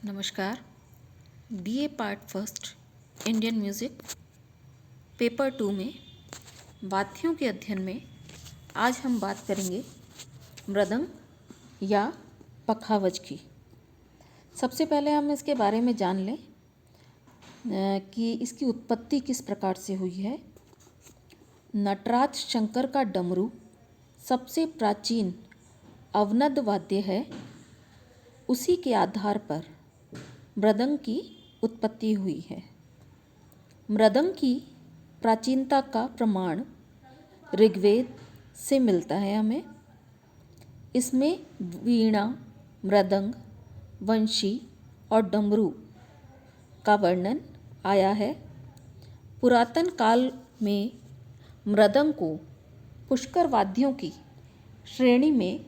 नमस्कार। BA part first Indian music paper 2 में वाद्यों के अध्ययन में आज हम बात करेंगे मृदंग या पखावज की। सबसे पहले हम इसके बारे में जान लें कि इसकी उत्पत्ति किस प्रकार से हुई है। नटराज शंकर का डमरू सबसे प्राचीन अवनद वाद्य है। उसी के आधार पर मृदंग की उत्पत्ति हुई है। मृदंग की प्राचीनता का प्रमाण ऋग्वेद से मिलता है हमें। इसमें वीणा, मृदंग, वंशी और डमरू का वर्णन आया है। पुरातन काल में मृदंग को पुष्कर वाद्यों की श्रेणी में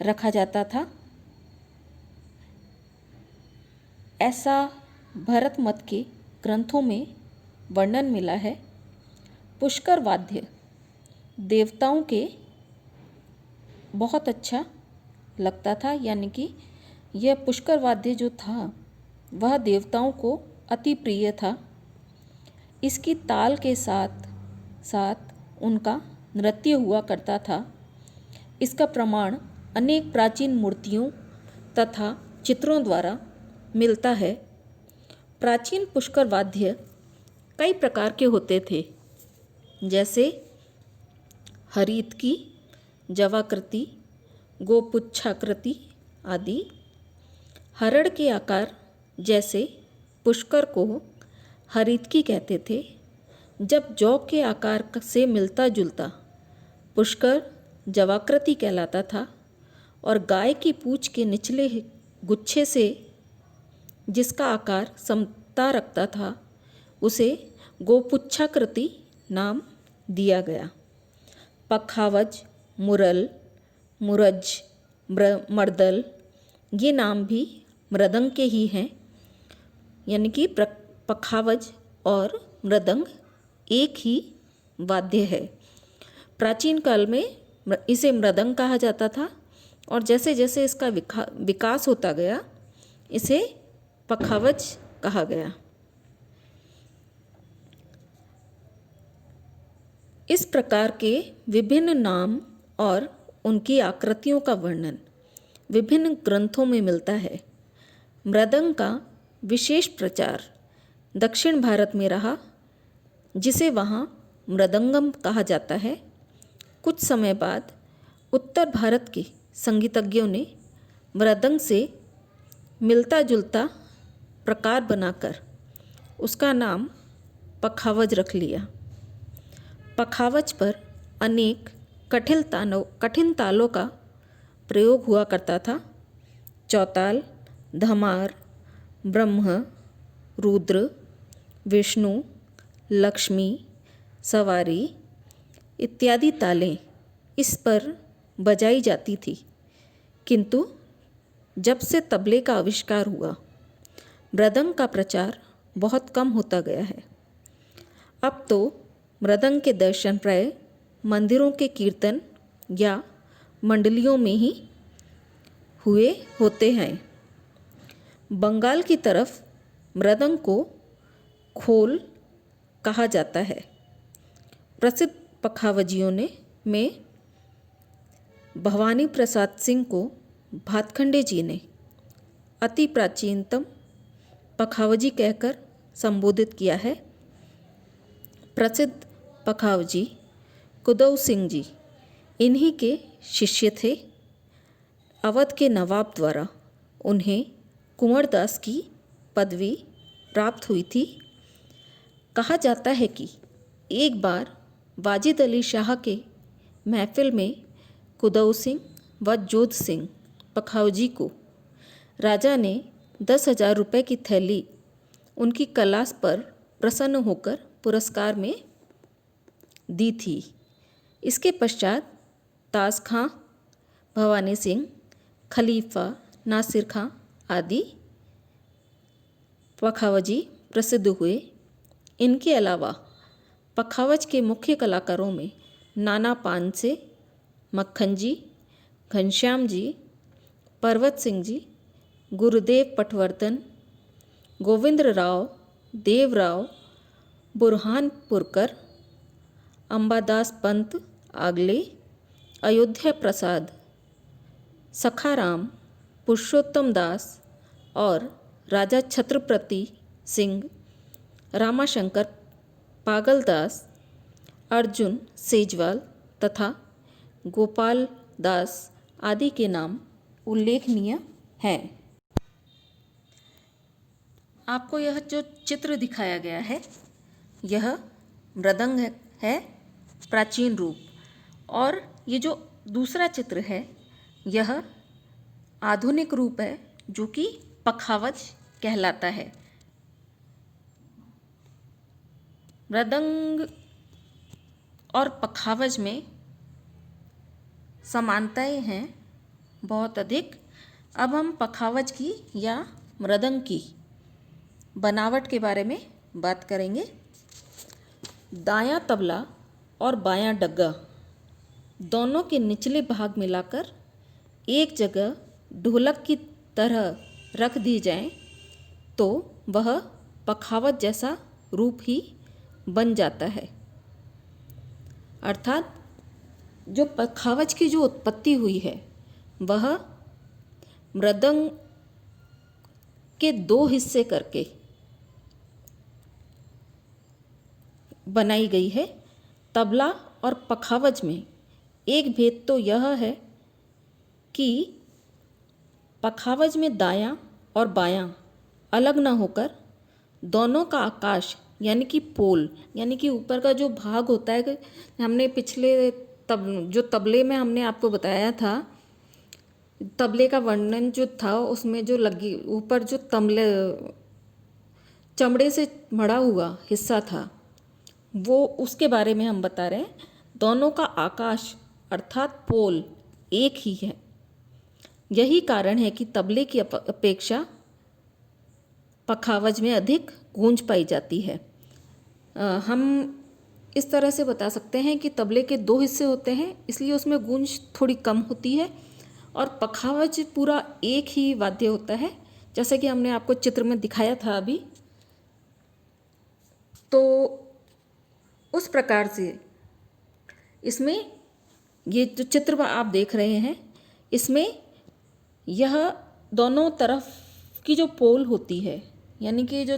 रखा जाता था। ऐसा भरत मत के ग्रंथों में वर्णन मिला है। पुष्कर वाद्य देवताओं के बहुत अच्छा लगता था, यानी कि यह पुष्कर वाद्य जो था वह देवताओं को अति प्रिय था। इसकी ताल के साथ साथ उनका नृत्य हुआ करता था। इसका प्रमाण अनेक प्राचीन मूर्तियों तथा चित्रों द्वारा मिलता है। प्राचीन पुष्कर वाद्य कई प्रकार के होते थे, जैसे हरितकी, जवाकृति, गोपुच्छाकृति आदि। हरण के आकार जैसे पुष्कर को हरितकी कहते थे, जब जौ के आकार से मिलता जुलता पुष्कर जवाकृति कहलाता था। और गाय की पूंछ के निचले गुच्छे से जिसका आकार समता रखता था उसे गोपुच्छाकृति नाम दिया गया। पखावज, मुरल, मुरज, मर्दल ये नाम भी मृदंग के ही हैं, यानी कि पखावज और मृदंग एक ही वाद्य है। प्राचीन काल में इसे मृदंग कहा जाता था और जैसे जैसे इसका विकास होता गया इसे पखावज कहा गया। इस प्रकार के विभिन्न नाम और उनकी आकृतियों का वर्णन विभिन्न ग्रंथों में मिलता है। मृदंग का विशेष प्रचार दक्षिण भारत में रहा, जिसे वहाँ मृदंगम कहा जाता है। कुछ समय बाद उत्तर भारत के संगीतज्ञों ने मृदंग से मिलता जुलता प्रकार बनाकर उसका नाम पखावज रख लिया। पखावज पर अनेक कठिन तालों का प्रयोग हुआ करता था। चौताल, धमार, ब्रह्म, रुद्र, विष्णु, लक्ष्मी, सवारी इत्यादि तालें इस पर बजाई जाती थी। किंतु जब से तबले का आविष्कार हुआ, मृदंग का प्रचार बहुत कम होता गया है। अब तो मृदंग के दर्शन प्राय मंदिरों के कीर्तन या मंडलियों में ही हुए होते हैं। बंगाल की तरफ मृदंग को खोल कहा जाता है। प्रसिद्ध पखावजियों में भवानी प्रसाद सिंह को भातखंडे जी ने अति प्राचीनतम पखावजी कहकर संबोधित किया है। प्रसिद्ध पखावजी कुदौ सिंह जी इन्हीं के शिष्य थे। अवध के नवाब द्वारा उन्हें कुंवरदास की पदवी प्राप्त हुई थी। कहा जाता है कि एक बार वाजिद अली शाह के महफिल में कुदौ सिंह व जोध सिंह पखावजी को राजा ने 10,000 रुपये की थैली उनकी कलास पर प्रसन्न होकर पुरस्कार में दी थी। इसके पश्चात ताज खां, भवानी सिंह, खलीफा, नासिर खां आदि पखावजी प्रसिद्ध हुए। इनके अलावा पखावज के मुख्य कलाकारों में नाना पानसे, मक्खन जी, घनश्याम जी, पर्वत सिंह जी गुरुदेव पटवर्धन, गोविंदराव, देवराव, बुरहानपुरकर, अंबादास पंत आगले, अयोध्या प्रसाद, सखाराम, पुरुषोत्तम दास और राजा छत्रपति सिंह, रामाशंकर पागलदास, अर्जुन सेजवाल तथा गोपाल दास आदि के नाम उल्लेखनीय हैं। आपको यह जो चित्र दिखाया गया है यह मृदंग है प्राचीन रूप, और ये जो दूसरा चित्र है यह आधुनिक रूप है जो कि पखावज कहलाता है। मृदंग और पखावज में समानताएं हैं बहुत अधिक। अब हम पखावज की या मृदंग की बनावट के बारे में बात करेंगे। दायां तबला और बायां डग्गा दोनों के निचले भाग मिलाकर एक जगह ढोलक की तरह रख दी जाए तो वह पखावज जैसा रूप ही बन जाता है। अर्थात जो पखावज की जो उत्पत्ति हुई है वह मृदंग के दो हिस्से करके बनाई गई है। तबला और पखावज में एक भेद तो यह है कि पखावज में दायां और बायां अलग ना होकर दोनों का आकाश यानी कि पोल यानी कि ऊपर का जो भाग होता है, हमने पिछले जो तबले में हमने आपको बताया था, तबले का वर्णन जो था उसमें जो लगी ऊपर जो तबले चमड़े से मढ़ा हुआ हिस्सा था वो उसके बारे में हम बता रहे हैं। दोनों का आकाश अर्थात पोल एक ही है। यही कारण है कि तबले की अपेक्षा पखावज में अधिक गूंज पाई जाती है। हम इस तरह से बता सकते हैं कि तबले के दो हिस्से होते हैं इसलिए उसमें गूंज थोड़ी कम होती है, और पखावज पूरा एक ही वाद्य होता है जैसे कि हमने आपको चित्र में दिखाया था अभी। तो उस प्रकार से इसमें ये जो चित्र आप देख रहे हैं इसमें यह दोनों तरफ की जो पोल होती है यानी कि जो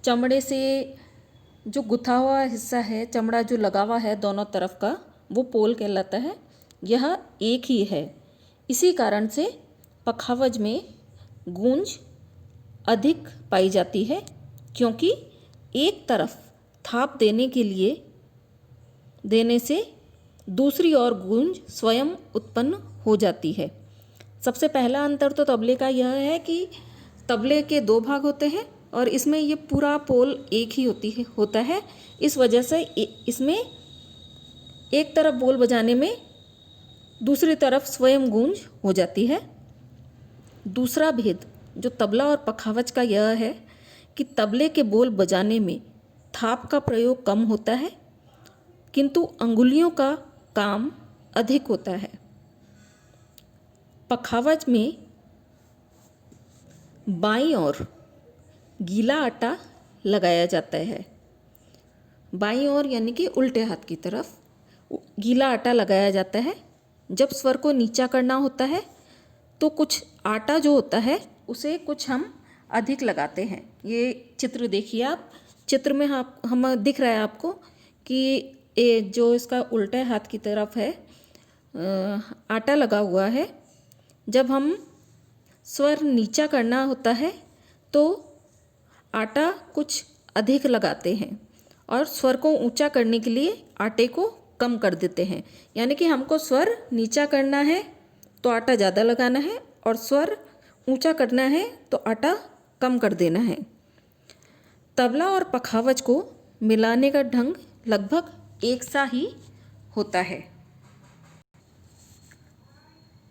चमड़े से जो गुथा हुआ हिस्सा है, चमड़ा जो लगा हुआ है दोनों तरफ का, वो पोल कहलाता है। यह एक ही है। इसी कारण से पखावज में गूंज अधिक पाई जाती है क्योंकि एक तरफ थाप देने से दूसरी ओर गूंज स्वयं उत्पन्न हो जाती है। सबसे पहला अंतर तो तबले का यह है कि तबले के दो भाग होते हैं और इसमें ये पूरा पोल एक ही होता है। इस वजह से इसमें एक तरफ बोल बजाने में दूसरी तरफ स्वयं गूंज हो जाती है। दूसरा भेद जो तबला और पखावज का यह है कि तबले के बोल बजाने में थाप का प्रयोग कम होता है किंतु अंगुलियों का काम अधिक होता है। पखावज में बाईं ओर गीला आटा लगाया जाता है। बाईं ओर यानी कि उल्टे हाथ की तरफ गीला आटा लगाया जाता है। जब स्वर को नीचा करना होता है तो कुछ आटा जो होता है उसे कुछ हम अधिक लगाते हैं। ये चित्र देखिए आप, चित्र में हम दिख रहा है आपको कि ये जो इसका उल्टे हाथ की तरफ है आटा लगा हुआ है। जब हम स्वर नीचा करना होता है तो आटा कुछ अधिक लगाते हैं और स्वर को ऊंचा करने के लिए आटे को कम कर देते हैं। यानी कि हमको स्वर नीचा करना है तो आटा ज़्यादा लगाना है और स्वर ऊंचा करना है तो आटा कम कर देना है। तबला और पखावज को मिलाने का ढंग लगभग एक सा ही होता है।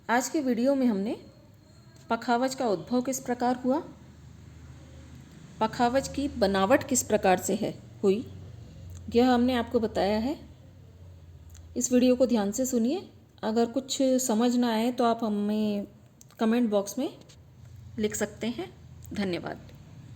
आज के वीडियो में हमने पखावज का उद्भव किस प्रकार हुआ, पखावज की बनावट किस प्रकार से हुई, यह हमने आपको बताया है। इस वीडियो को ध्यान से सुनिए। अगर कुछ समझ ना आए तो आप हमें कमेंट बॉक्स में लिख सकते हैं। धन्यवाद।